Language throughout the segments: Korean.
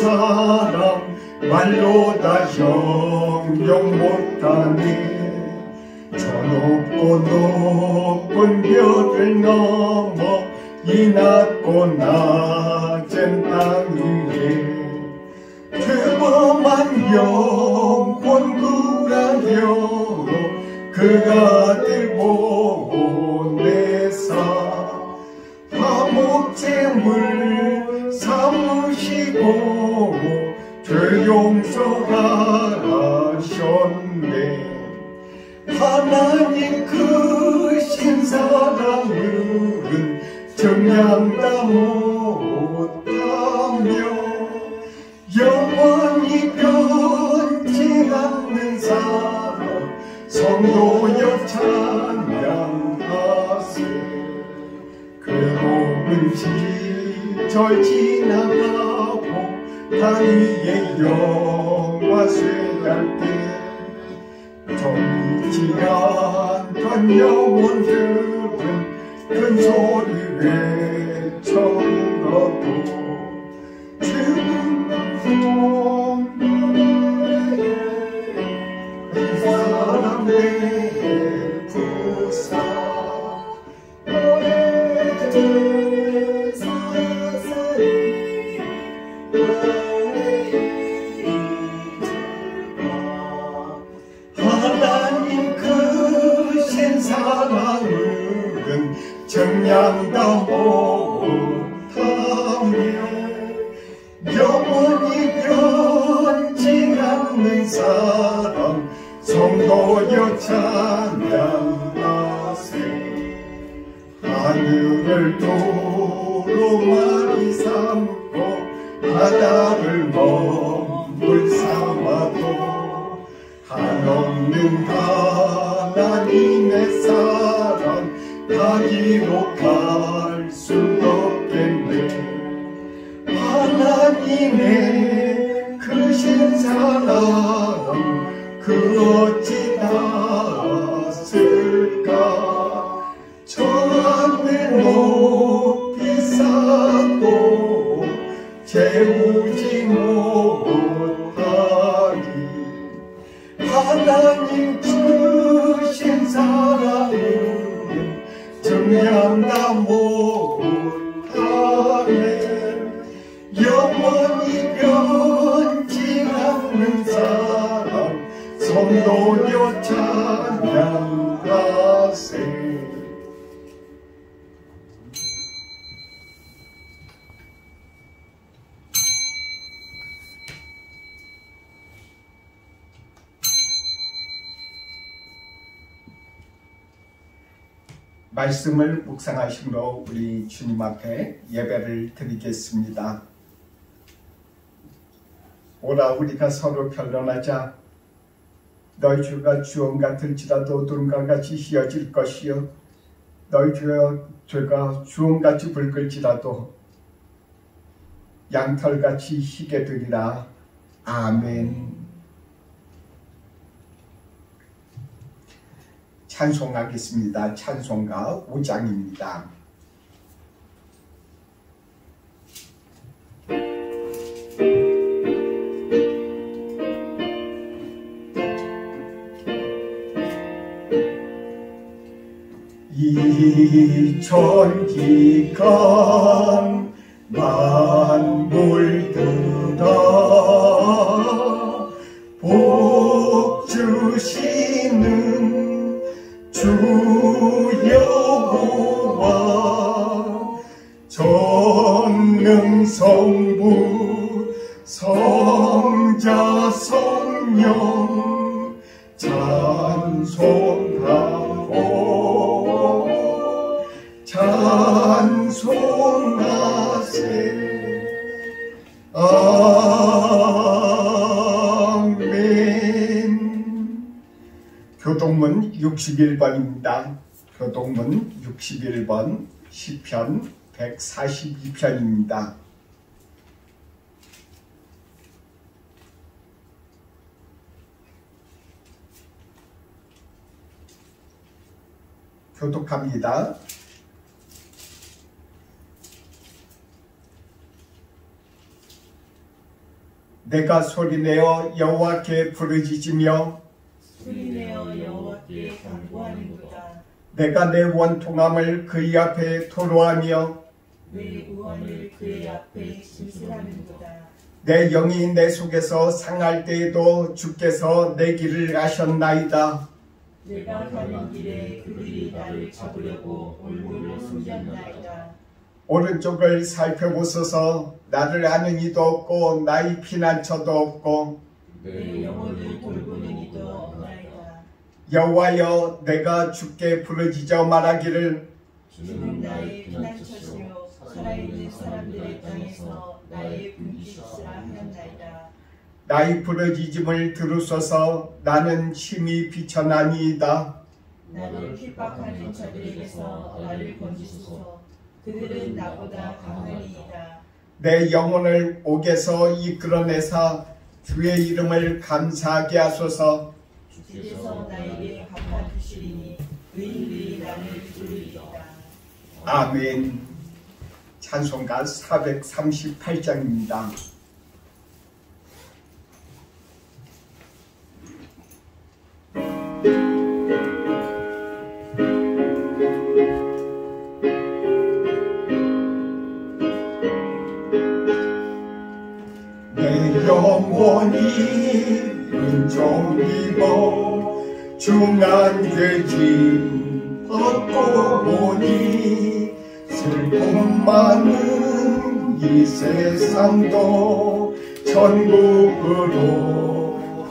사랑 말로 다 형용 못하네. 저 높고 높은 별을 넘어 이 낮고 낮은 땅 위에 죄범한 영혼 구하여 그 아들 보내사 화목제물 삼으시고 죄 용서하셨네. 하나님 크신 사랑은 정량다 못하며 영원히 변치 않는 사랑 성도여 찬양하세. 괴로운 시절 지나가고 단 위에 영화 쇠할 때 정치 않던 영혼들은 큰 소리 외쳐불어도 죽은 그 사람 내 부사 하나님 크신 사랑은 정량다 못하며 영원히 변치 않는 사랑 성도여 찬양하세. 하늘을 도로마리 삼고 바다를 먼물 삼아도 한없는 하나님의 사랑 다 기록할 수 없겠네. 하나님의 크신 사랑 그 어찌 닿았을까. 저 하늘 높이 쌓고 채우지 못하리. 하나님 주신 사랑은 정량다 못하네. 영원히 변치 않는 사랑 성도여 찬양하세. 말씀을 묵상하심으로 우리 주님 앞에 예배를 드리겠습니다. 오라 우리가 서로 변론하자. 너희 죄가 주홍 같을지라도 어두움과 같이 희어질 것이요 너희 죄가 주홍같이 붉을지라도 양털같이 희게 되리라. 아멘. 찬송하겠습니다. 찬송가 5장입니다. 이 천기간 만물들아 복 주시는 주 여호와 전능 성부 성자 성령 찬송하고 찬송하세. 아멘. 교동문 61번입니다. 교동문 61번 시편 142편입니다. 교독합니다. 내가 소리내어 여호와께 부르짖으며 소리내어 여호와께 간구하는도다. 내가 내 원통함을 그의 앞에 토로하며 내 우환을 그의 앞에 진술하는도다. 내 영이 내 속에서 상할 때에도 주께서 내 길을 아셨나이다. 내가 가는 길에 그들이 나를 잡으려고 얼굴을 숨겼나이다. 오른쪽을 살펴보소서. 나를 아는 이도 없고 나의 피난처도 없고 내 영혼을 돌보는 이도 없나이다. 여호와여, 내가 주께 부르짖어 말하기를 주는 나의 피난처시요 살아있는 사람들의 땅에서 나의 분깃이시라 하였나이다. 나의 부르짖음을 들으소서. 나는 심히 비천하니이다. 나를 핍박하는 자들에게서 나를 건지소서. 그들은 나보다 강하니이다. 내 영혼을 옥에서 이끌어내사 주의 이름을 감사하게 하소서. 주께서 나에게 갚아주시리니 의인들이 나를 부르리이다. 아멘. 찬송가 438장입니다. 내 영혼이 은총입어 중한죄짐 벗고 보니 슬픔 많은 이 세상도 천국으로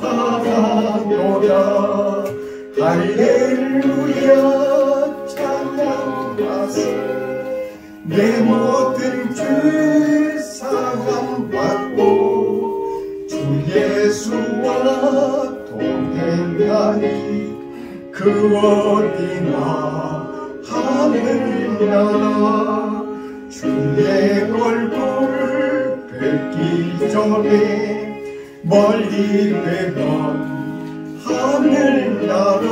가노라. 할렐루야 찬양하세. 내 모든 죄 사함 받고 주 예수와 동행하니 그 어디나 하늘나라. 주의 얼굴 뵙기 전에 멀리 뵈던 하늘나라.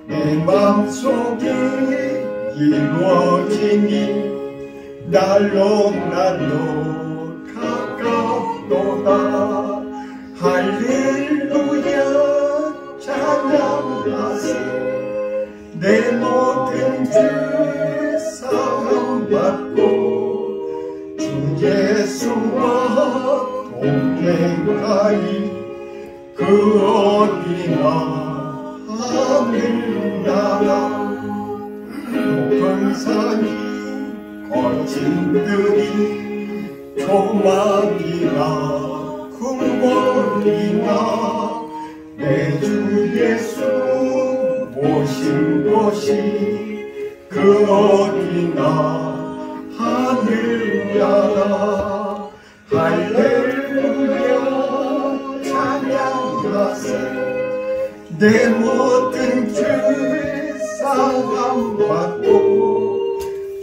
내 맘속에 이루어지니 날로 가깝도다. 할렐루야 찬양하세. 내 모든 죄 사함 받고 주 예수와 동행하니 그 어디나 하늘나라. 높은 산이 거친 들이 조막이나 궁궐이나 내 주 예수 모신 곳이 그 어디나 하늘나라. 할렐루야 찬양하세. 내 모든 죄 사함 받고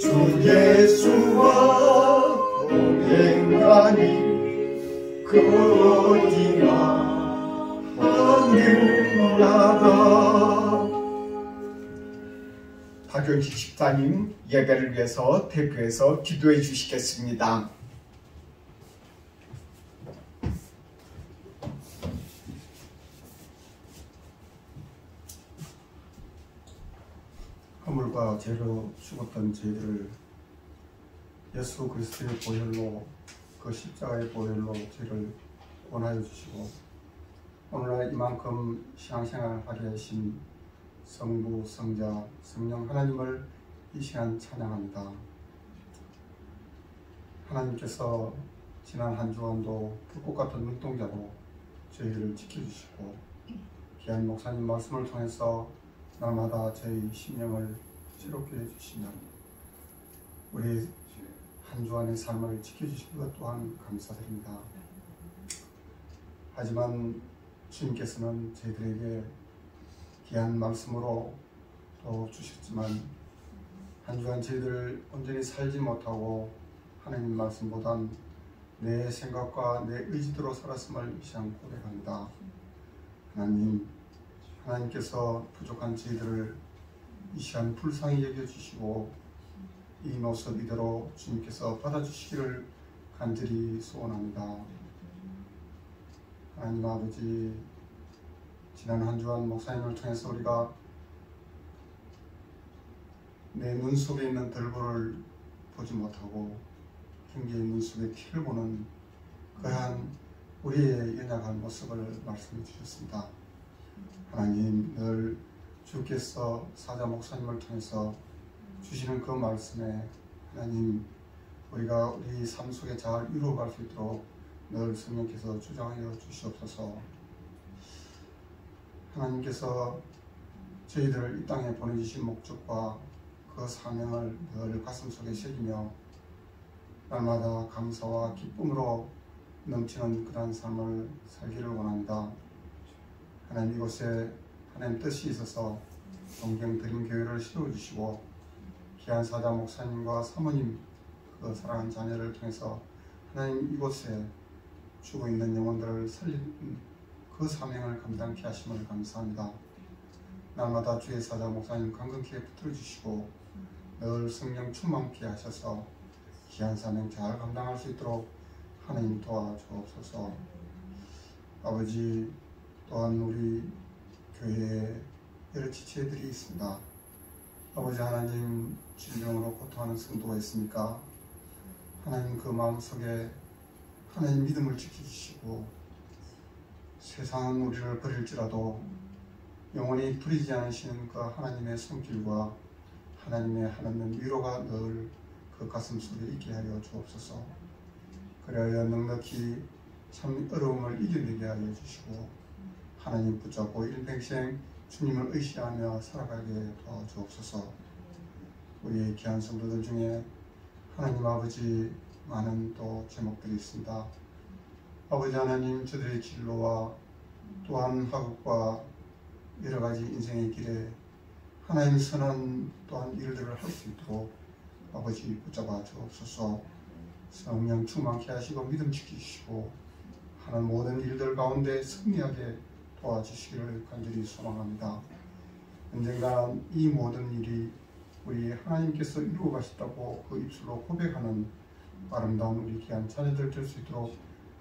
주 예수와 동행하니 그 어디나 하늘나라. 박용식 집사님 예배를 위해서 대표해서 기도해 주시겠습니다. 허물과 죄로 죽었던 저희들을 예수 그리스도의 보혈로, 그 십자가의 보혈로 죄를 원하여 주시고 오늘날 이만큼 신앙생활을 하게 하신 성부, 성자, 성령 하나님을 이 시간 찬양합니다. 하나님께서 지난 한 주간도 불꽃 같은 눈동자로 저희를 지켜주시고 귀한 목사님 말씀을 통해서 날마다 저희 심령을 새롭게 해주시면 우리 한 주간의 삶을 지켜주신 것 또한 감사드립니다. 하지만 주님께서는 저희들에게 귀한 말씀으로 또 주셨지만 한 주간 저희들 온전히 살지 못하고 하나님 말씀보단 내 생각과 내 의지대로 살았음을 이 시간 고백합니다. 하나님께서 부족한 저희들을 이 시간 불쌍히 여겨주시고 이 모습 이대로 주님께서 받아주시기를 간절히 소원합니다. 하나님 아버지, 지난 한 주간 목사님을 통해서 우리가 내 눈 속에 있는 들보를 보지 못하고 형제의 눈 속에 티를 보는 그러한 우리의 연약한 모습을 말씀해 주셨습니다. 하나님, 늘 주께서 사자 목사님을 통해서 주시는 그 말씀에 하나님, 우리가 우리 삶 속에 잘 이루어갈 수 있도록 늘 성령께서 주장하여 주시옵소서. 하나님께서 저희들을 이 땅에 보내주신 목적과 그 사명을 늘 가슴속에 새기며 날마다 감사와 기쁨으로 넘치는 그러한 삶을 살기를 원합니다. 하나님, 이곳에 하나님 뜻이 있어서 동경드림교회를 세워주시고 귀한 사자 목사님과 사모님, 그 사랑하는 자녀를 통해서 하나님 이곳에 죽어 있는 영혼들을 살리는 그 사명을 감당케 하심을 감사합니다. 날마다 주의 사자 목사님 강건케 붙들어 주시고 늘 성령 충만케 하셔서 귀한 사명 잘 감당할 수 있도록 하나님 도와주옵소서. 아버지, 또한 우리 교회에 여러 지체들이 있습니다. 아버지 하나님, 질병으로 고통하는 성도가 있으니까 하나님 그 마음속에 하나님 믿음을 지켜주시고 세상은 우리를 버릴지라도 영원히 버리지 않으시는 그 하나님의 손길과 하나님의 하나님 위로가 늘 그 가슴 속에 있게 하려 주옵소서. 그래야 넉넉히 참 어려움을 이겨내게 하여 주시고 하나님 붙잡고 일평생 주님을 의시하며 살아가게 도와주옵소서. 우리의 귀한 성도들 중에 하나님 아버지 많은 또 제목들이 있습니다. 아버지 하나님, 저들의 진로와 또한 학업과 여러가지 인생의 길에 하나님 선한 또한 일들을 할 수 있도록 아버지 붙잡아 주옵소서. 성령 충만케 하시고 믿음 지키시고 하는 모든 일들 가운데 승리하게 도와주시기를 간절히 소망합니다. 언젠가 이 모든 일이 우리 하나님께서 이루어 가셨다고 그 입술로 고백하는 아름다운 우리 귀한 자녀들 될 수 있도록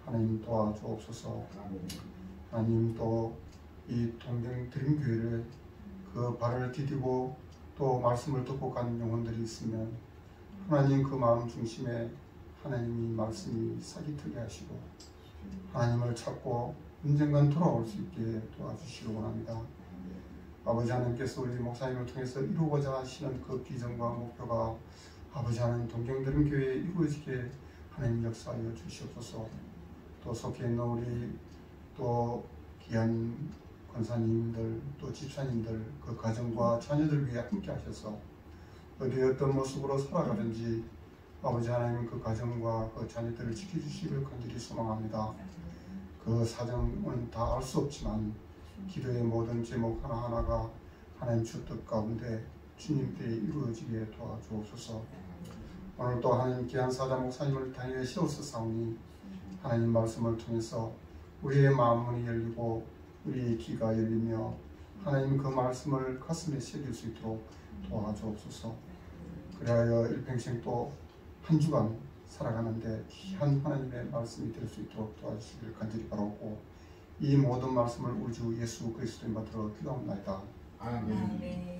하나님 도와주옵소서. 하나님, 또 이 동경드림교회를 그 발을 디디고 또 말씀을 듣고 가는 영혼들이 있으면 하나님 그 마음 중심에 하나님이 말씀이 사기트게 하시고 하나님을 찾고 언젠간 돌아올 수 있게 도와주시기 원합니다. 아버지 하나님께서 우리 목사님을 통해서 이루고자 하시는 그 비전과 목표가 아버지 하나님 동경드림교회에 이루어지게 하나님 역사하여 주시옵소서. 또 속해 있는 우리 또 귀한 권사님들 또 집사님들 그 가정과 자녀들 위해 함께 하셔서 어디 어떤 모습으로 살아가든지 아버지 하나님 그 가정과 그 자녀들을 지켜주시기를 간절히 소망합니다. 그 사정은 다 알 수 없지만 기도의 모든 제목 하나하나가 하나님 주 뜻 가운데 주님 때에 이루어지게 도와주옵소서. 오늘 또 하나님 귀한 사자 목사님을 당연히 세워서 싸우니 하나님 말씀을 통해서 우리의 마음문이 열리고 우리의 귀가 열리며 하나님 그 말씀을 가슴에 새길 수 있도록 도와주옵소서. 그리하여 일평생 또 한 주간 살아가는데 귀한 하나님의 말씀이 될 수 있도록 도와주시기를 간절히 바라고 이 모든 말씀을 우리 주 예수 그리스도의 받들어 기도합니다. 아멘.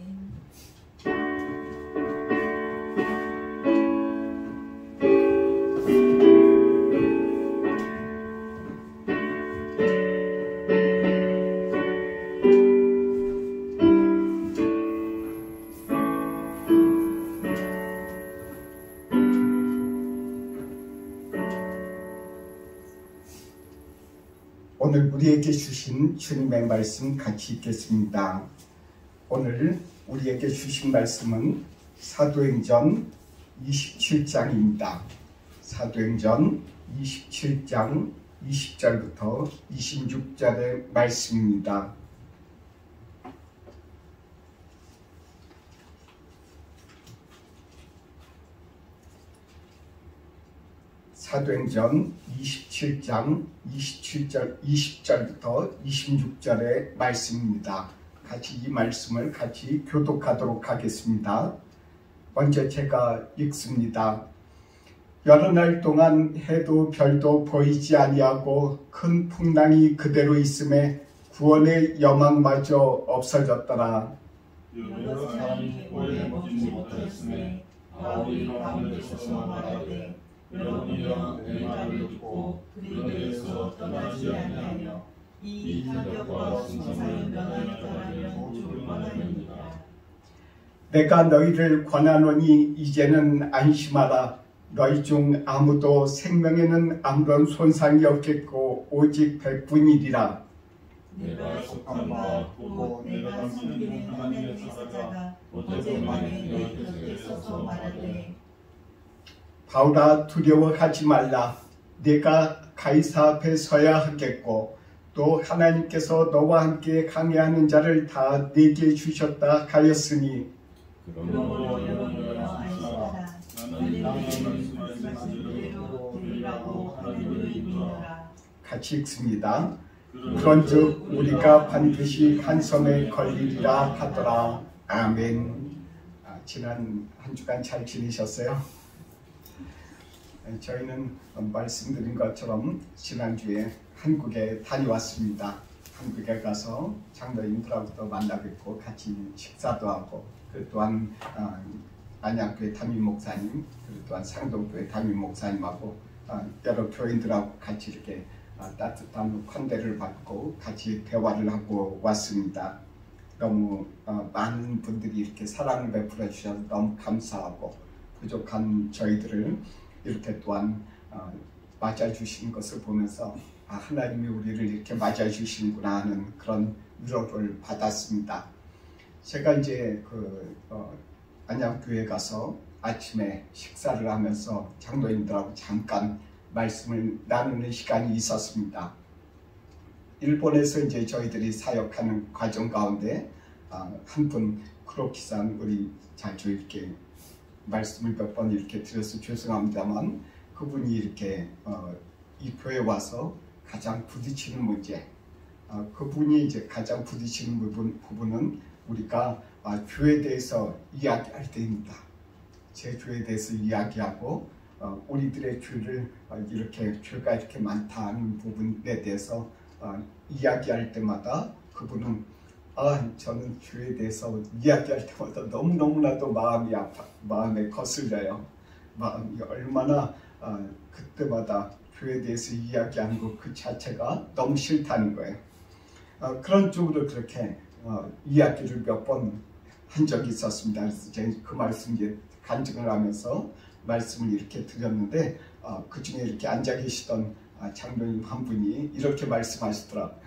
오늘 우리에게 주신 주님의 말씀 같이 읽겠습니다. 오늘 우리에게 주신 말씀은 사도행전 27장입니다. 사도행전 27장 20절부터 26절의 말씀입니다. 사도행전 27장 20절부터 26절의 말씀입니다. 같이 이 말씀을 같이 교독하도록 하겠습니다. 먼저 제가 읽습니다. 여러 날 동안 해도 별도 보이지 아니하고 큰 풍랑이 그대로 있음에 구원의 여망마저 없어졌더라. 여러 사람이 오래 먹지 못하였음에 바울이 가운데 서서 말하되 여러분이여 내 말을 듣고 그리스도에서 떠나지 아니하며 이 타격과 승천을 면하여 떠나면 죽을 만하니라. 내가 너희를 권하노니 이제는 안심하라. 너희 중 아무도 생명에는 아무런 손상이 없겠고 오직 백분이리라. 내가 속한 바 또 내가 섬기는 하나님의 사자가 어젯밤에 내 곁에 서서 말하되 바울아 두려워하지 말라. 내가 가이사 앞에 서야 하겠고 또 하나님께서 너와 함께 강해하는 자를 다 내게 주셨다 하였으니 그러므로 여러분이여 안심하라. 너는 말씀하신 대로 되리라고 하나님을 믿노라. 같이 읽습니다. 그런즉 우리가 반드시 한 섬에 걸리리라 하더라. 아멘. 지난 한 주간 잘 지내셨어요? 저희는 말씀드린 것처럼 지난주에 한국에 다녀왔습니다. 한국에 가서 장로님들하고도 만나 뵙고 같이 식사도 하고 그 또한 안양교회 담임 목사님 그리고 또한 상동교회 담임 목사님하고 여러 교인들하고 같이 이렇게 따뜻한 환대를 받고 같이 대화를 하고 왔습니다. 너무 많은 분들이 이렇게 사랑을 베풀어 주셔서 너무 감사하고 부족한 저희들을 이렇게 또한 맞아주신 것을 보면서 하나님이 우리를 이렇게 맞아주시는구나 하는 그런 위로를 받았습니다. 제가 이제 안양교회 가서 아침에 식사를 하면서 장로님들하고 잠깐 말씀을 나누는 시간이 있었습니다. 일본에서 이제 저희들이 사역하는 과정 가운데 한 분 크로키산 우리 자주 이렇게 말씀을 몇 번 이렇게 드려서 죄송합니다만 그분이 이렇게 이 교회에 와서 가장 부딪히는 문제 그분이 이제 가장 부딪히는 부분은 우리가 교회에 대해서 이야기할 때입니다. 제 교회에 대해서 이야기하고 우리들의 죄를 이렇게 죄가 이렇게 많다는 부분에 대해서 이야기할 때마다 그분은 저는 죄에 대해서 이야기할 때마다 너무너무나도 마음이 마음에 거슬려요. 마음이 얼마나 그때마다 죄에 대해서 이야기하는 것 그 자체가 너무 싫다는 거예요. 그런 쪽으로 그렇게 이야기를 몇 번 한 적이 있었습니다. 그래서 제가 그 말씀 이제 간증을 하면서 말씀을 이렇게 드렸는데 그 중에 이렇게 앉아 계시던 장로님 한 분이 이렇게 말씀하시더라고요.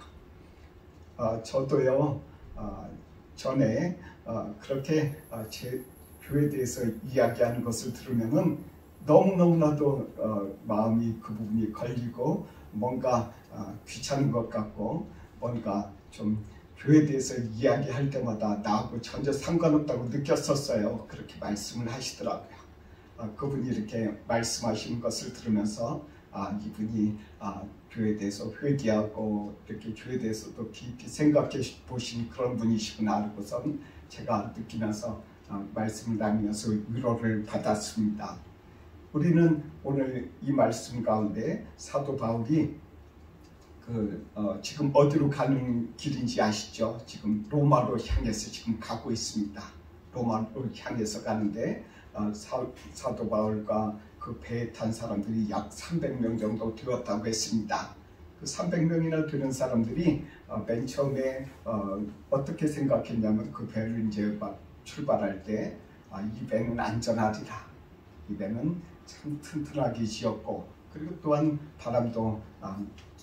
저도요 전에 그렇게 제 교회에 대해서 이야기하는 것을 들으면은 너무너무나도 마음이 그 부분이 걸리고 뭔가 귀찮은 것 같고 뭔가 좀 교회에 대해서 이야기할 때마다 나하고 전혀 상관없다고 느꼈었어요. 그렇게 말씀을 하시더라고요. 그분이 이렇게 말씀하시는 것을 들으면서 이분이 교회에 대해서 회개하고 이렇게 교회에 대해서도 깊이 생각해 보신 그런 분이시구나 하고선 제가 느끼면서 말씀을 나누면서 위로를 받았습니다. 우리는 오늘 이 말씀 가운데 사도 바울이 지금 어디로 가는 길인지 아시죠? 지금 로마로 향해서 지금 가고 있습니다. 로마로 향해서 가는데 사도 바울과 그 배에 탄 사람들이 약 300명 정도 되었다고 했습니다. 그 300명이나 되는 사람들이 맨 처음에 어떻게 생각했냐면 그 배를 이제 막 출발할 때 이 배는 안전하리라. 이 배는 참 튼튼하게 지었고 그리고 또한 바람도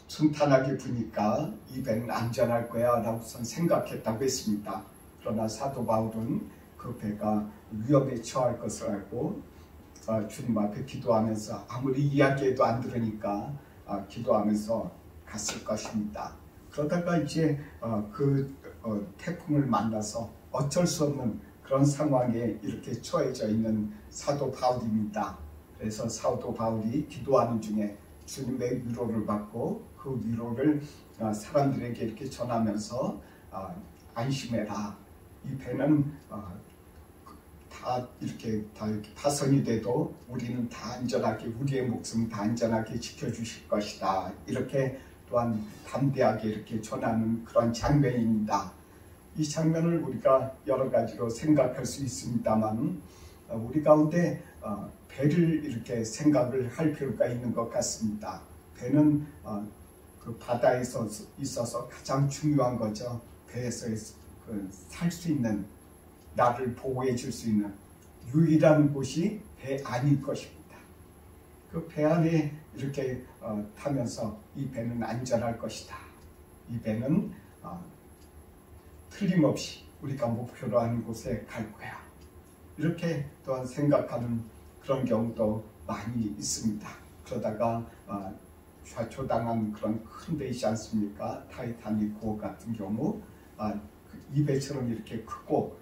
순탄하게 부니까 이 배는 안전할 거야 라고 생각했다고 했습니다. 그러나 사도 바울은 그 배가 위험에 처할 것을 알고 주님 앞에 기도하면서 아무리 이야기해도 안 들으니까 기도하면서 갔을 것입니다. 그러다가 이제 태풍을 만나서 어쩔 수 없는 그런 상황에 이렇게 처해져 있는 사도 바울입니다. 그래서 사도 바울이 기도하는 중에 주님의 위로를 받고 그 위로를 사람들에게 이렇게 전하면서 안심해라. 이 배는 다 이렇게 파손이 돼도 우리는 다 안전하게, 우리의 목숨 다 안전하게 지켜주실 것이다. 이렇게 또한 담대하게 이렇게 전하는 그런 장면입니다. 이 장면을 우리가 여러 가지로 생각할 수 있습니다만 우리 가운데 배를 이렇게 생각을 할 필요가 있는 것 같습니다. 배는 그 바다에 있어서 가장 중요한 거죠. 배에서 살 수 있는, 나를 보호해 줄 수 있는 유일한 곳이 배 안일 것입니다. 그 배 안에 이렇게 타면서 이 배는 안전할 것이다. 이 배는 틀림없이 우리가 목표로 하는 곳에 갈 거야. 이렇게 또한 생각하는 그런 경우도 많이 있습니다. 그러다가 좌초당한 그런 큰 배 있지 않습니까? 타이타닉 호 같은 경우 이 배처럼 이렇게 크고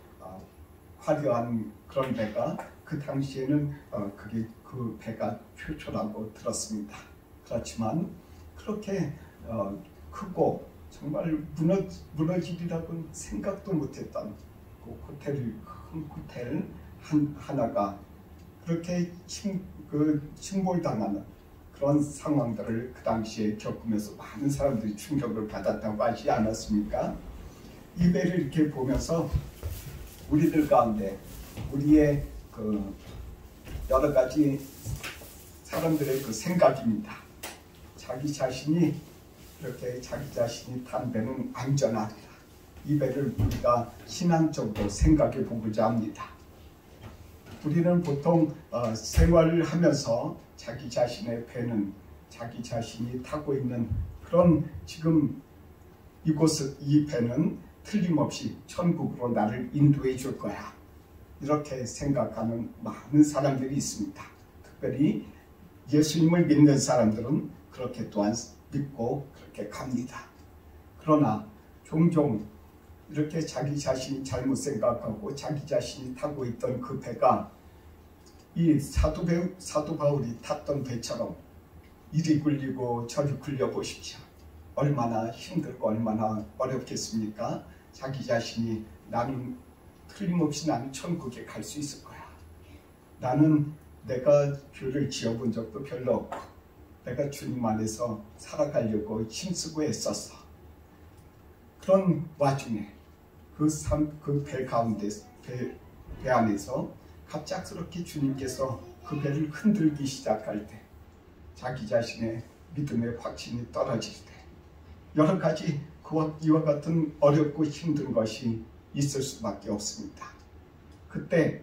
화려한 그런 배가 그 당시에는 그 배가 최초라고 들었습니다. 그렇지만 그렇게 크고 정말 무너지리라고는 생각도 못했던 그 큰 호텔 하나가 그렇게 침몰당하는 그런 상황들을 그 당시에 겪으면서 많은 사람들이 충격을 받았다고 하지 않았습니까? 이 배를 이렇게 보면서 우리들 가운데 우리의 그 여러 가지 사람들의 그 생각입니다. 자기 자신이 이렇게 자기 자신이 탄 배는 안전하리라. 이 배를 우리가 신앙적으로 생각해 보고자 합니다. 우리는 보통 생활을 하면서 자기 자신의 배는 자기 자신이 타고 있는 그런 지금 이 배는 틀림없이 천국으로 나를 인도해 줄 거야. 이렇게 생각하는 많은 사람들이 있습니다. 특별히 예수님을 믿는 사람들은 그렇게 또한 믿고 그렇게 갑니다. 그러나 종종 이렇게 자기 자신이 잘못 생각하고 자기 자신이 타고 있던 그 배가 이 사도 바울이 탔던 배처럼 이리 굴리고 저리 굴려 보십시오. 얼마나 힘들고 얼마나 어렵겠습니까? 자기 자신이 나는 틀림없이 나는 천국에 갈 수 있을 거야. 나는 내가 죄를 지어본 적도 별로 없고 내가 주님 안에서 살아가려고 힘쓰고 애썼어. 그런 와중에 그 배 가운데 배 안에서 갑작스럽게 주님께서 그 배를 흔들기 시작할 때 자기 자신의 믿음의 확신이 떨어질 때 여러 가지 이와 같은 어렵고 힘든 것이 있을 수밖에 없습니다. 그때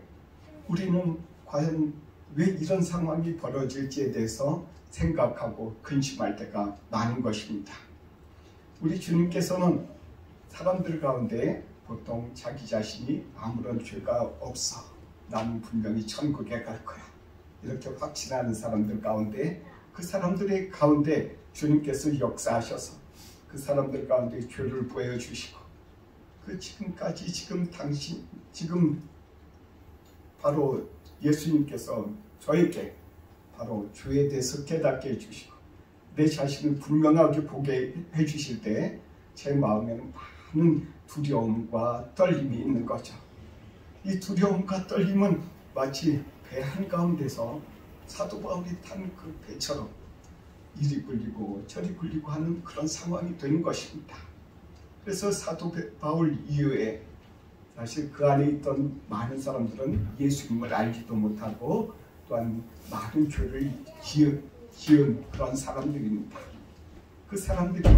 우리는 과연 왜 이런 상황이 벌어질지에 대해서 생각하고 근심할 때가 많은 것입니다. 우리 주님께서는 사람들 가운데 보통 자기 자신이 아무런 죄가 없어. 나는 분명히 천국에 갈 거야. 이렇게 확신하는 사람들 가운데 그 사람들의 가운데 주님께서 역사하셔서 그 사람들 가운데 죄를 보여주시고 지금까지 지금 바로 예수님께서 저에게 바로 죄에 대해서 깨닫게 해주시고 내 자신을 분명하게 보게 해주실 때 제 마음에는 많은 두려움과 떨림이 있는 거죠. 이 두려움과 떨림은 마치 배 한가운데서 사도 바울이 탄 그 배처럼 이리 굴리고 저리 굴리고 하는 그런 상황이 되는 것입니다. 그래서 사도 바울 이후에 사실 그 안에 있던 많은 사람들은 예수님을 알지도 못하고 또한 많은 죄를 지은 그런 사람들입니다. 그 사람들이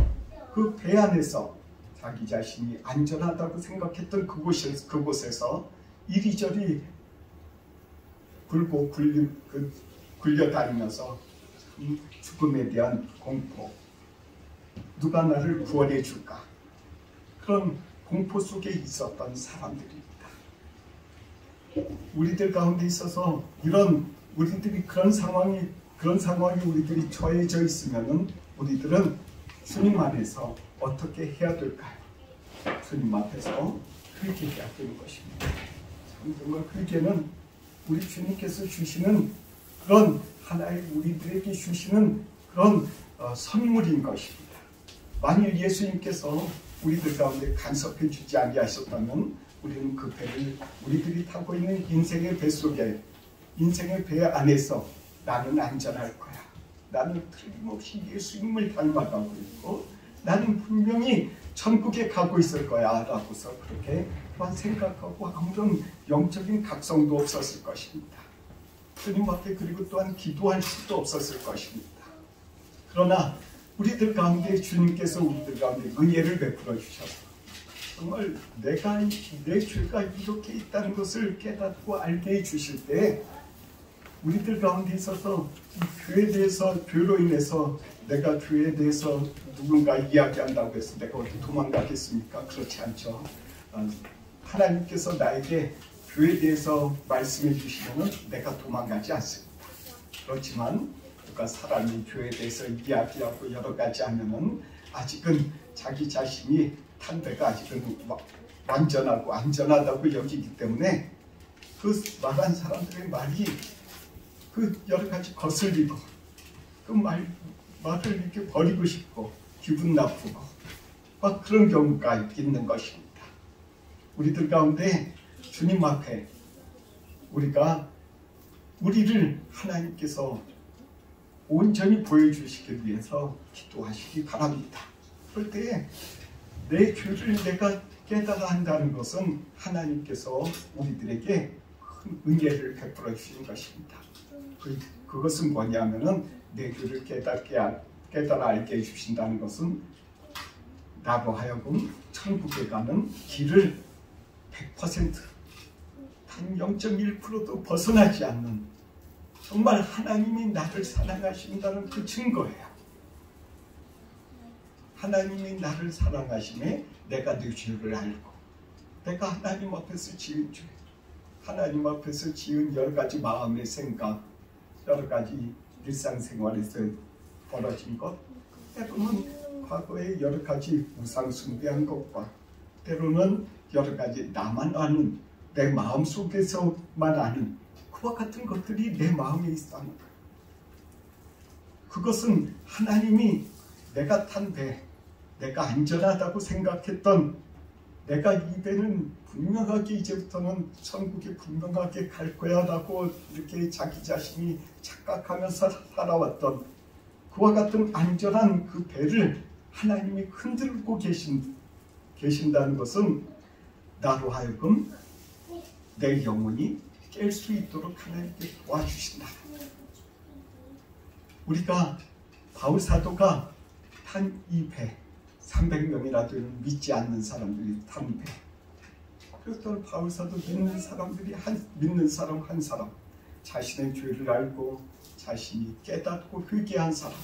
그 배 안에서 자기 자신이 안전하다고 생각했던 그곳에서 이리저리 굴고 굴려다니면서 죽음에 대한 공포, 누가 나를 구원해 줄까? 그런 공포 속에 있었던 사람들입니다. 우리들 가운데 있어서 우리들이 그런 상황이 우리들이 처해져 있으면은 우리들은 주님 안에서 어떻게 해야 될까요? 주님 앞에서 회개해야 되는 것입니다. 정말 회개는 우리 주님께서 주시는 그런 하나의 우리들에게 주시는 그런 선물인 것입니다. 만일 예수님께서 우리들 가운데 간섭해 주지 아니하셨다면 우리는 그 배를 우리들이 타고 있는 인생의 배 속에 인생의 배 안에서 나는 안전할 거야. 나는 틀림없이 예수님을 닮아가고 있고 나는 분명히 천국에 가고 있을 거야 라고서 그렇게만 생각하고 아무런 영적인 각성도 없었을 것입니다. 주님 앞에 그리고 또한 기도할 수도 없었을 것입니다. 그러나 우리들 가운데 주님께서 우리들 가운데 은혜를 베풀어 주셔서 정말 내 죄가 이렇게 있다는 것을 깨닫고 알게 해주실 때 우리들 가운데 있어서 이 죄에 대해서 죄로 인해서 내가 죄에 대해서 누군가 이야기한다고 해서 내가 어떻게 도망가겠습니까? 그렇지 않죠. 하나님께서 나에게 죄에 대해서 말씀해 주시면 내가 도망가지 않습니다. 그렇지만 누가 사람이 죄에 대해서 이야기하고 여러 가지 하면은 아직은 자기 자신이 탄 배가 아직은 완전하고 안전하다고 여기기 때문에 그 말한 사람들의 말이 그 여러 가지 거슬리고 그 말을 이렇게 버리고 싶고 기분 나쁘고 막 그런 경우가 있는 것입니다. 우리들 가운데 주님 앞에 우리를 하나님께서 온전히 보여주시기 위해서 기도하시기 바랍니다. 그럴 때 내 죄를 내가 깨달아 한다는 것은 하나님께서 우리들에게 큰 은혜를 베풀어 주신 것입니다. 그것은 뭐냐면은 내 죄를 깨달아 알게 해주신다는 것은 나로 하여금 천국에 가는 길을 100% 단 0.1%도 벗어나지 않는 정말 하나님이 나를 사랑하신다는 그 증거예요. 하나님이 나를 사랑하심에 내가 내 죄를 알고 내가 하나님 앞에서 지은 죄 하나님 앞에서 지은 여러 가지 마음의 생각 여러 가지 일상생활에서 벌어진 것 때로는 과거에 여러 가지 우상 숭배한 것과 때로는 여러 가지 나만 아는 내 마음속에서만 아는 그와 같은 것들이 내 마음에 있다는 거예요. 그것은 하나님이 내가 탄 배, 내가 안전하다고 생각했던 내가 이 배는 분명하게 이제부터는 천국에 분명하게 갈 거야 라고 이렇게 자기 자신이 착각하면서 살아왔던 그와 같은 안전한 그 배를 하나님이 흔들고 계신다는 것은 나로 하여금 내 영혼이 깰 수 있도록 하나님께 도와주신다. 우리가 바울 사도가 탄 이 배 300명이라도 믿지 않는 사람들이 탄 배. 그래서 바울 사도 믿는 사람 한 사람 자신의 죄를 알고 자신이 깨닫고 회개한 사람.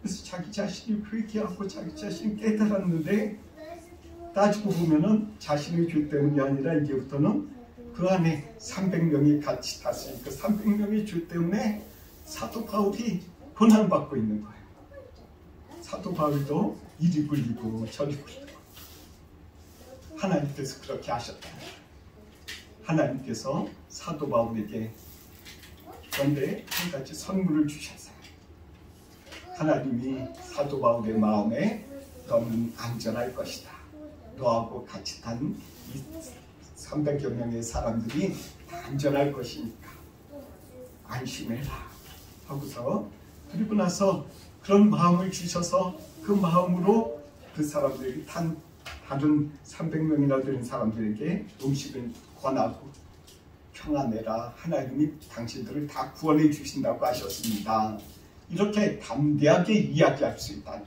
그래서 자기 자신이 회개하고 자기 자신이 깨달았는데 따지고 보면은 자신의 죄 때문이 아니라 이제부터는 그 안에 300명이 같이 탔으니까 300명의 죄 때문에 사도 바울이 고난받고 있는 거예요. 사도 바울도 이리 굴리고 저리 굴리고 하나님께서 그렇게 하셨다. 하나님께서 사도 바울에게 그런데 한 가지 선물을 주셨어요. 하나님이 사도 바울의 마음에 너는 안전할 것이다. 너하고 같이 탄 이 300여 명의 사람들이 안전할 것이니까 안심해라 하고서 그리고 나서 그런 마음을 주셔서 그 마음으로 그 사람들이 다른 300명이나 되는 사람들에게 음식을 권하고 평안해라. 하나님이 당신들을 다 구원해 주신다고 하셨습니다. 이렇게 담대하게 이야기할 수 있다.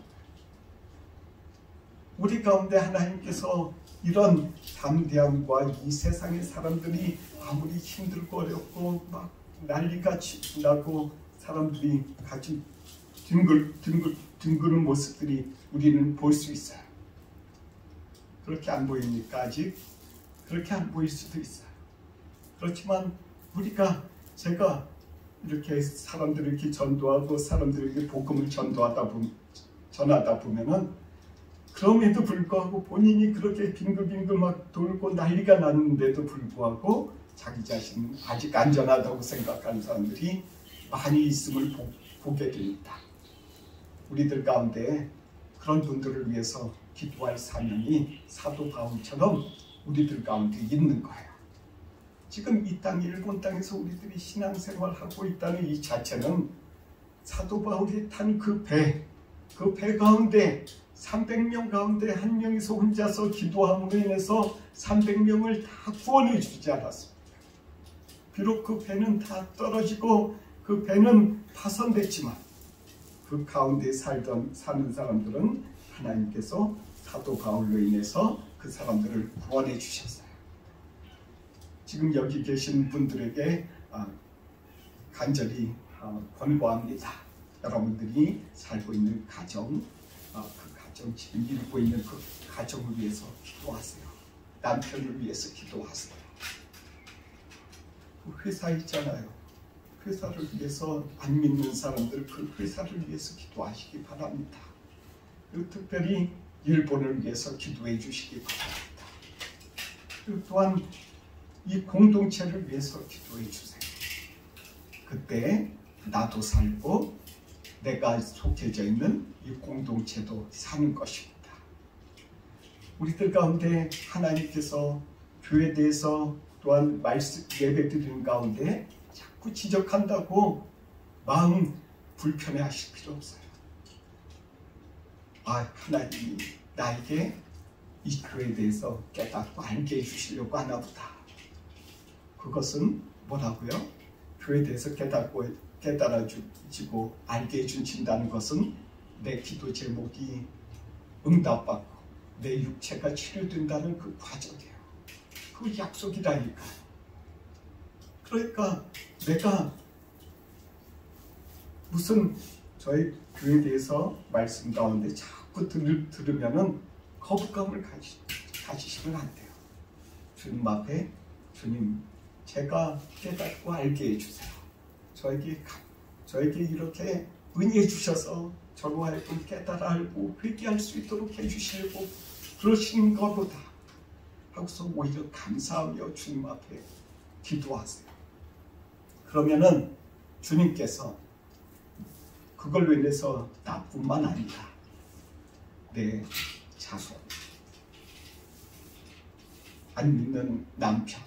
우리 가운데 하나님께서 이런 담대함과 이 세상의 사람들이 아무리 힘들고 어렵고 막 난리가 나고 사람들이 같이 뒹구는 모습들이 우리는 볼 수 있어요. 그렇게 안 보입니까? 아직? 그렇게 안 보일 수도 있어요. 그렇지만 제가 이렇게 사람들을 이렇게 전도하고 사람들에게 복음을 전하다 보면은 그럼에도 불구하고 본인이 그렇게 빙글빙글 막 돌고 난리가 났는데도 불구하고 자기 자신은 아직 안전하다고 생각하는 사람들이 많이 있음을 보게 됩니다. 우리들 가운데 그런 분들을 위해서 기도할 사명이 사도 바울처럼 우리들 가운데 있는 거예요. 지금 이 땅, 일본 땅에서 우리들이 신앙생활하고 있다는 이 자체는 사도 바울이 탄 그 배 가운데 300명 가운데 한 명이서 혼자서 기도함으로 인해서 300명을 다 구원해 주지 않았습니다. 비록 그 배는 다 떨어지고 그 배는 파손됐지만 그 가운데 사는 사람들은 하나님께서 사도 바울로 인해서 그 사람들을 구원해 주셨어요. 지금 여기 계신 분들에게 간절히 권고합니다. 여러분들이 살고 있는 가정, 그 가정 지금 이루고 있는 그 가정을 위해서 기도하세요. 남편을 위해서 기도하세요. 그 회사 있잖아요. 회사를 위해서 안 믿는 사람들 그 회사를 위해서 기도하시기 바랍니다. 그리고 특별히 일본을 위해서 기도해 주시기 바랍니다. 그리고 또한 이 공동체를 위해서 기도해 주세요. 그때 나도 살고 내가 속해져 있는 이 공동체도 사는 것입니다. 우리들 가운데 하나님께서 교회에 대해서 또한 말씀 예배 드리는 가운데 자꾸 지적한다고 마음 불편해 하실 필요 없어요. 하나님이 나에게 이 교회에 대해서 깨닫고 알게 해주시려고 하나 보다. 그것은 뭐라고요? 교회에 대해서 깨달아주고 알게 해주신다는 것은 내 기도 제목이 응답받고 내 육체가 치료된다는 그 과정이에요. 그 약속이라니까. 그러니까 내가 무슨 저희 교회에 대해서 말씀 가운데 자꾸 들으면은 거부감을 가지시면 안 돼요. 주님 앞에 주님 제가 깨닫고 알게 해주세요. 저에게 이렇게 은혜 주셔서 저로 하여금 깨달아 알고 회개할 수 있도록 해주시려고 그러시는 것보다 하고서 오히려 감사하며 주님 앞에 기도하세요. 그러면은 주님께서 그걸로 인해서 나뿐만 아니라 내 자손, 안 믿는 남편,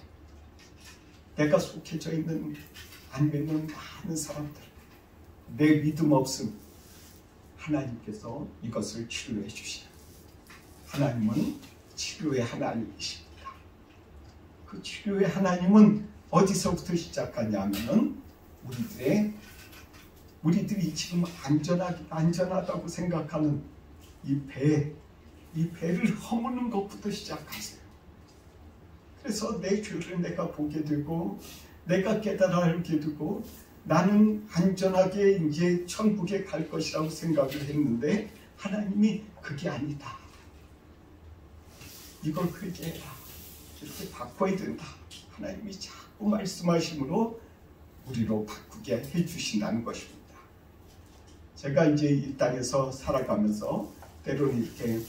내가 속해져 있는 안 믿는 많은 사람들, 내 믿음 없음, 하나님께서 이것을 치료해 주시라. 하나님은 치료의 하나님이십니다. 그 치료의 하나님은 어디서부터 시작하냐면은 우리들이 지금 안전하다고 생각하는 이 배를 허무는 것부터 시작하세요. 그래서 내 죄를 내가 보게 되고 내가 깨달아 알게 되고 나는 안전하게 이제 천국에 갈 것이라고 생각을 했는데 하나님이 그게 아니다. 이걸 회개해라. 이렇게 바꿔야 된다. 하나님이 자꾸 말씀하심으로 우리로 바꾸게 해주신다는 것입니다. 제가 이제 이 땅에서 살아가면서 때로는 이렇게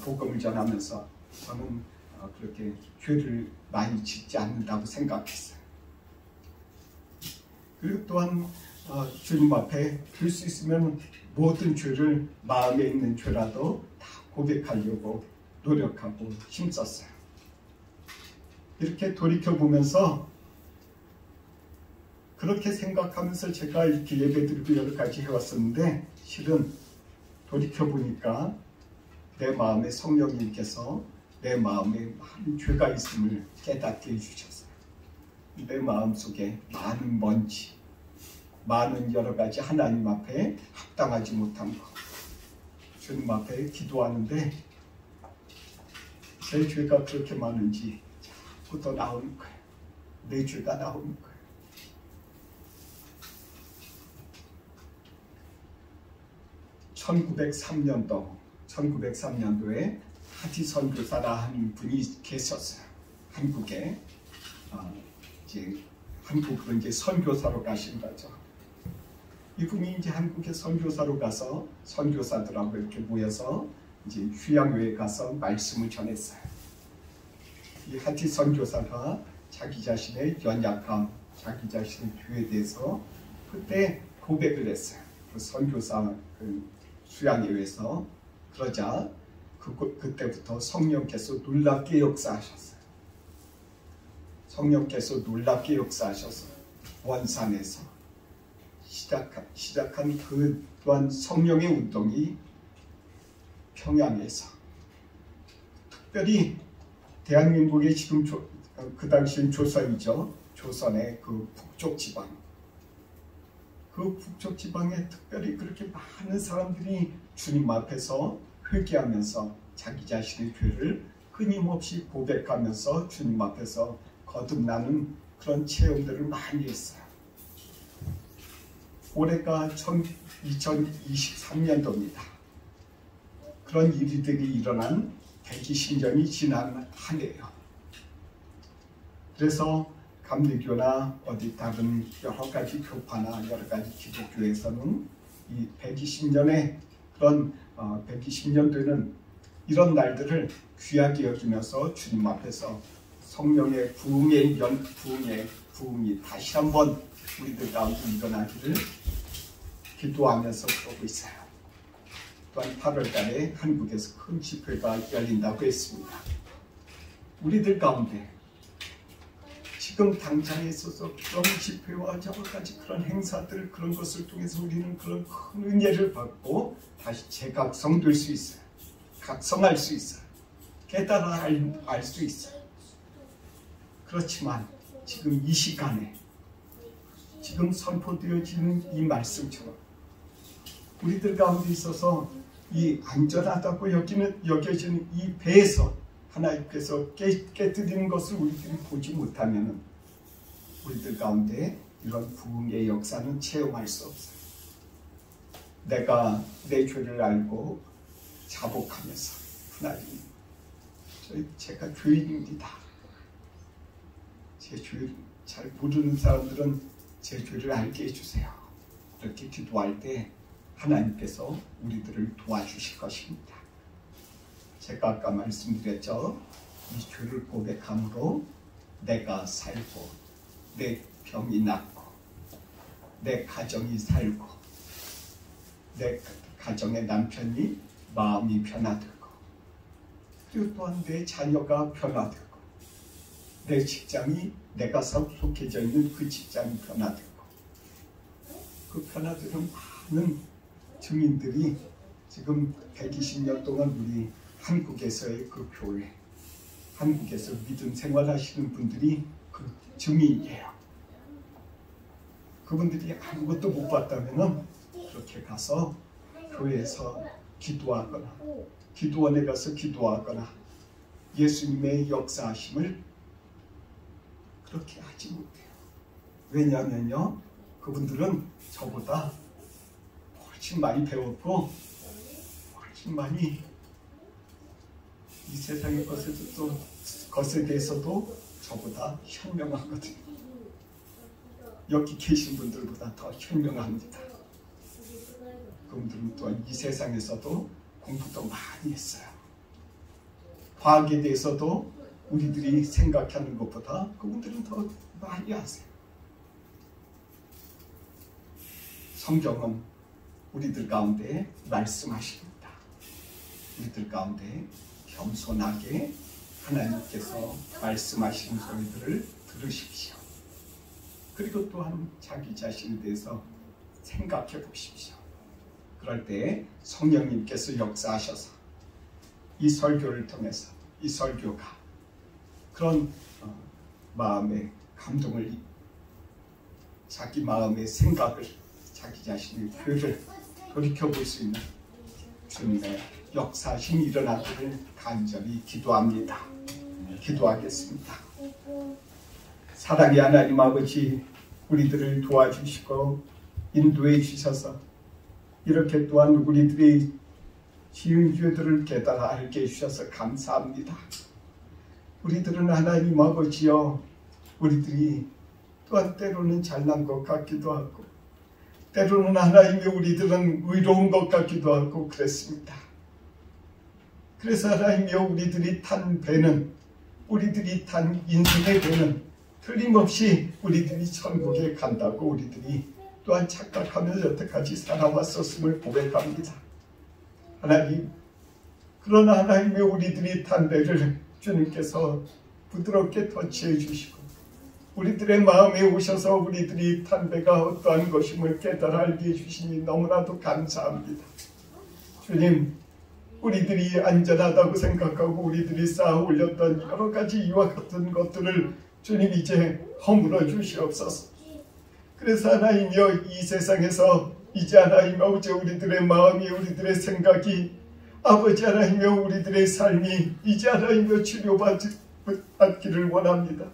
복음을 전하면서 저는 그렇게 죄를 많이 짓지 않는다고 생각했어요. 그리고 또한 주님 앞에 들 수 있으면 모든 죄를 마음에 있는 죄라도 다 고백하려고 노력하고 힘썼어요. 이렇게 돌이켜보면서 그렇게 생각하면서 제가 이렇게 예배드리고 여러 가지 해왔었는데 실은 돌이켜보니까 내 마음에 성령님께서 내 마음에 많은 죄가 있음을 깨닫게 해주셨어요. 내 마음속에 많은 먼지, 많은 여러 가지 하나님 앞에 합당하지 못한 것, 주님 앞에 기도하는데 제 죄가 그렇게 많은지 자꾸 더 나오는 거예요. 내 죄가 나오는 거예요. (1903년도에) 하티 선교사라 하는 분이 계셨어요. 한국에 이제 한국으로 이제 선교사로 가신 거죠. 이분이 이제 한국에 선교사로 가서 선교사들하고 이렇게 모여서 이제 휴양회에 가서 말씀을 전했어요. 이 하티 선교사가 자기 자신의 연약함, 자기 자신의 죄에 대해서 그때 고백을 했어요. 그 선교사 수양회에서. 그러자 그때부터 성령께서 놀랍게 역사하셨어요. 성령께서 놀랍게 역사하셔서 원산에서 시작한 그 또한 성령의 운동이 평양에서, 특별히 대한민국의 지금 그 당시엔 조선이죠. 조선의 그 북쪽 지방, 그 북쪽 지방에 특별히 그렇게 많은 사람들이 주님 앞에서 회개하면서 자기 자신의 죄를 끊임없이 고백하면서 주님 앞에서 거듭나는 그런 체험들을 많이 했어요. 올해가 2023년도입니다. 그런 일들이 일어난 120년이 지난 한 해예요. 그래서 감리교나 어디 다른 여러 가지 교파나 여러 가지 기독교에서는 이 120년의 그런 120년도에는 이런 날들을 귀하게 여기면서 주님 앞에서 성령의 부흥이 다시 한번 우리들 가운데 일어나기를 기도하면서 그러고 있어요. 또한 8월 달에 한국에서 큰 집회가 열린다고 했습니다. 우리들 가운데 지금 당장에 있어서 그런 집회와 여러 가지 그런 행사들, 그런 것을 통해서 우리는 그런 큰 은혜를 받고 다시 재각성될 수 있어요. 각성할 수 있어요. 깨달아 알 수 있어요. 그렇지만 지금 이 시간에 지금 선포되어지는 이 말씀처럼 우리들 가운데 있어서 이 안전하다고 여겨지는 이 배에서 하나님께서 깨뜨리는 것을 우리들이 보지 못하면 우리들 가운데 이런 부흥의 역사는 체험할 수 없어요. 내가 내 죄를 알고 자복하면서 하나님, 제가 죄인입니다. 제 죄를 잘 모르는 사람들은 제 죄를 알게 해주세요. 이렇게 기도할 때 하나님께서 우리들을 도와주실 것입니다. 제가 아까 말씀드렸죠. 이 죄를 고백함으로 내가 살고 내 병이 낫고 내 가정이 살고 내 가정의 남편이 마음이 변화되고 그리고 또한 내 자녀가 변화되고 내 직장이 내가 속해져 있는 그 직장이 변화되고 그 변화되는 많은 증인들이 지금 120년 동안 우리 한국에서의 그 교회, 한국에서 믿음 생활하시는 분들이 그 증인이에요. 그분들이 아무것도 못 봤다면 그렇게 가서 교회에서 기도하거나 기도원에 가서 기도하거나 예수님의 역사하심을 그렇게 하지 못해요. 왜냐하면요, 그분들은 저보다 훨씬 많이 배웠고 훨씬 많이 이 세상의 것에 대해서도 저보다 현명하거든요. 여기 계신 분들보다 더 현명합니다. 그분들은 또한 이 세상에서도 공부도 많이 했어요. 과학에 대해서도 우리들이 생각하는 것보다 그분들은 더 많이 아세요. 성경은 우리들 가운데 말씀하십니다. 우리들 가운데 겸손하게 하나님께서 말씀하시는 소리들을 들으십시오. 그리고 또한 자기 자신에 대해서 생각해 보십시오. 그럴 때 성령님께서 역사하셔서 이 설교를 통해서 이 설교가 그런 마음의 감동을, 자기 마음의 생각을, 자기 자신의 죄를 돌이켜볼 수 있는 주님의 역사심이 일어나기를 간절히 기도합니다. 기도하겠습니다. 사랑의 하나님 아버지, 우리들을 도와주시고 인도해 주셔서 이렇게 또한 우리들이 지은 죄들을 깨달아 알게 해주셔서 감사합니다. 우리들은 하나님 아버지여, 우리들이 또한 때로는 잘난 것 같기도 하고 때로는 하나님의 우리들은 의로운 것 같기도 하고 그랬습니다. 그래서 하나님이여, 우리들이 탄 배는, 우리들이 탄 인생의 배는 틀림없이 우리들이 천국에 간다고 우리들이 또한 착각하면서 여태까지 살아왔었음을 고백합니다. 하나님, 그러나 하나님의 우리들이 탄 배를 주님께서 부드럽게 터치해 주시고 우리들의 마음에 오셔서 우리들이 담배가 어떠한 것임을 깨달아 알게 해주시니 너무나도 감사합니다. 주님, 우리들이 안전하다고 생각하고 우리들이 쌓아 올렸던 여러 가지 이와 같은 것들을 주님 이제 허물어 주시옵소서. 그래서 하나님이여, 이 세상에서 이제 하나님 아버지 우리들의 마음이, 우리들의 생각이, 아버지 하나님이여 우리들의 삶이 이제 하나님이여 치료받기를 원합니다.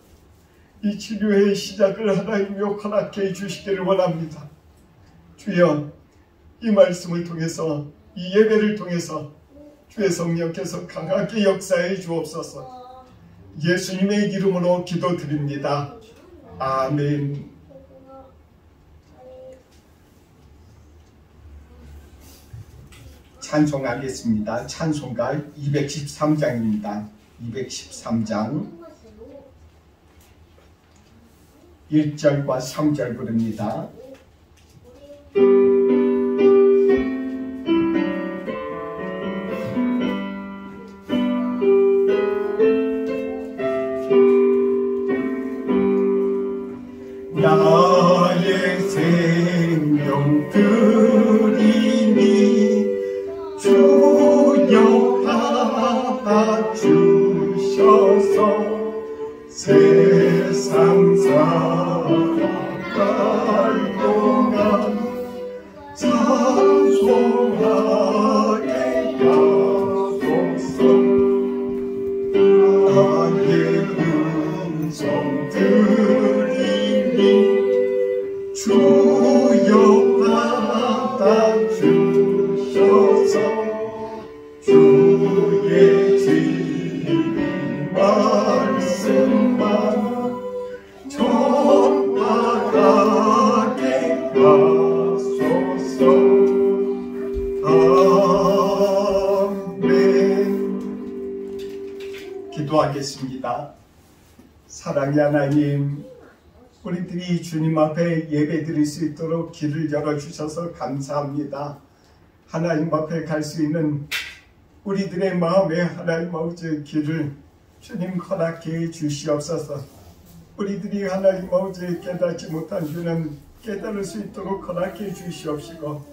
이 치료의 시작을 하나님이여 허락해 주시기를 원합니다. 주여, 이 말씀을 통해서, 이 예배를 통해서 주의 성령께서 강하게 역사해 주옵소서. 예수님의 이름으로 기도드립니다. 아멘. 찬송하겠습니다. 찬송가 213장입니다. 213장 1절과 3절 부릅니다. 나의 생명 드리니 주여 받아주셔서 세상 살아갈 동안 찬송하게 하소서. 나의 음성 들리니 주여 받아주셔서 주의 진리 말씀만 전파하게 하소서. 아멘. 기도하겠습니다. 사랑의 하나님, 우리들이 주님 앞에 예배드릴 수 있도록 길을 열어주셔서 감사합니다. 하나님 앞에 갈 수 있는 우리들의 마음에 하나님 아버지의 길을 주님 허락해 주시옵소서. 우리들이 하나님 아버지 깨닫지 못한 주는 깨달을 수 있도록 허락해 주시옵시고,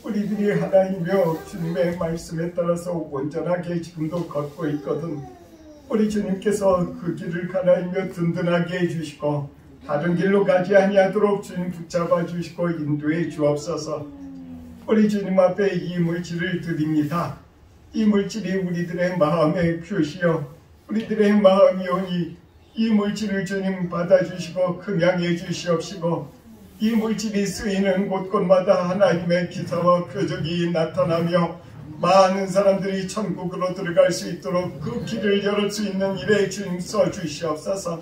우리들이 하나님이여 주님의 말씀에 따라서 온전하게 지금도 걷고 있거든 우리 주님께서 그 길을 하나님이여 든든하게 해주시고 다른 길로 가지 아니하도록 주님 붙잡아 주시고 인도해 주옵소서. 우리 주님 앞에 이 물질을 드립니다. 이 물질이 우리들의 마음의 표시여 우리들의 마음이오니 이 물질을 주님 받아주시고 긍양해 주시옵시고, 이 물질이 쓰이는 곳곳마다 하나님의 기사와 표적이 나타나며 많은 사람들이 천국으로 들어갈 수 있도록 그 길을 열을 수 있는 일에 주님 써주시옵소서.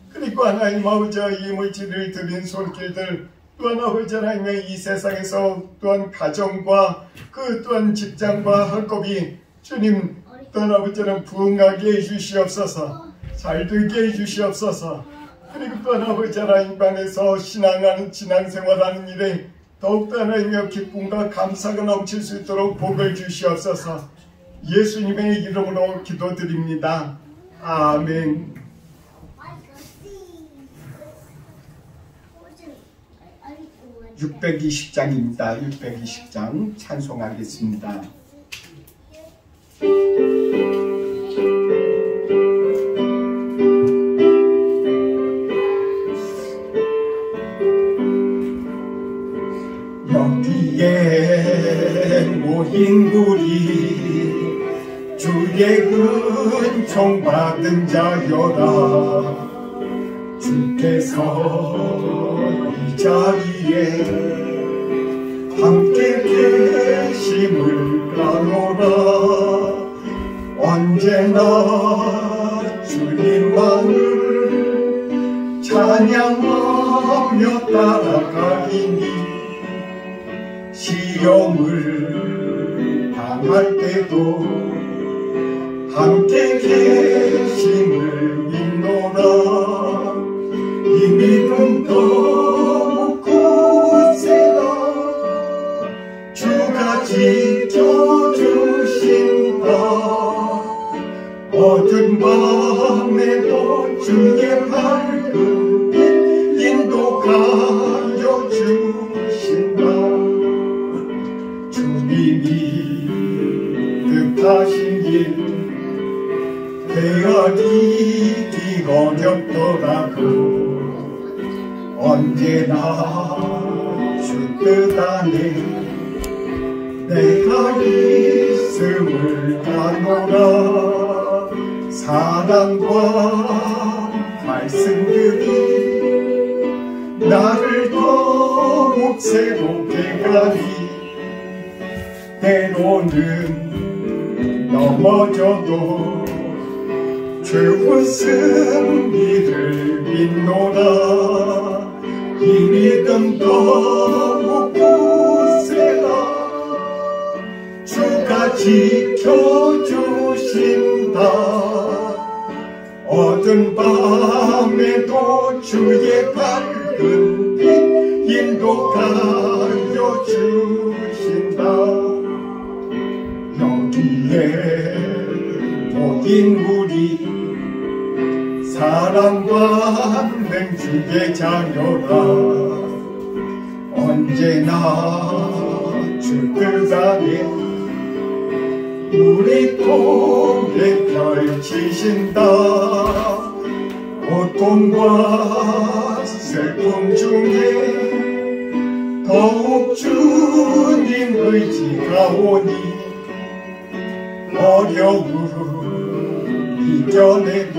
그리고 하나님 아버지 이 물질을 드린 손길들 또한 아버지 하나님의 이 세상에서 또한 가정과 그 또한 직장과 학업이 주님 또한 아버지는 부흥하게 해주시옵소서. 잘되게 해주시옵소서. 그리고 또한 아버지 하나님 안에서 신앙생활하는 일에 더욱더 하나님의 기쁨과 감사가 넘칠 수 있도록 복을 주시옵소서. 예수님의 이름으로 기도드립니다. 아멘. 620장입니다. 620장 찬송하겠습니다. 여기에 모인 우리 주의 은총 받은 자여라. 주께서 이 자리에 함께 계심을 아노라. 언제나 주님만을 찬양하며 따라가리니 시험을 당할 때도 함께 계심을 믿노라. 이 믿음 너무 굳세다. 주가 지켜주신다. 어두운 밤에도 주의 밝은 택하신 길 헤어지기 어렵더라도 언제나 주 뜻 안에 내가 있음을 아노라. 사랑과 말씀들이 나를 더욱 새롭게 가니 때로는 넘어져도 주 웃음이를 믿노라. 이 믿음 더욱 굳세라. 주가 지켜주신다. 어두운 밤에도 주의 밝은 빛 인도하여 주신다. 여기에 모인 우리 사랑받는 주의 자녀라. 언제나 주 뜻 안에 우리 통에 펼치신다. 고통과 슬픔 중에 더욱 주님 의지가 오니 어려움 이겨내고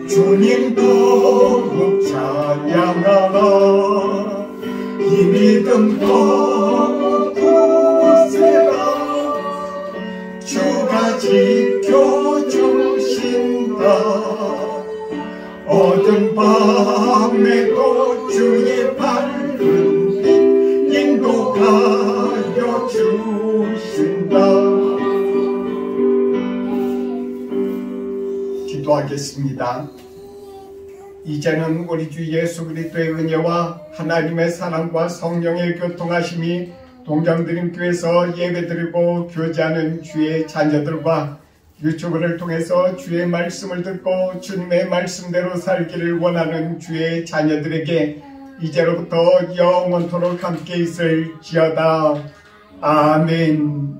주님 더욱 찬양하라. 이 믿음 더욱 굳세라. 주가 지켜주신다. 어두운 밤에도 주의 밝은 빛 인도하여 주신다. 기도하겠습니다. 이제는 우리 주 예수 그리스도의 은혜와 하나님의 사랑과 성령의 교통하심이 동정드림교회에서 예배드리고 교제하는 주의 자녀들과 유튜브를 통해서 주의 말씀을 듣고 주님의 말씀대로 살기를 원하는 주의 자녀들에게 이제로부터 영원토록 함께 있을지어다. 아멘.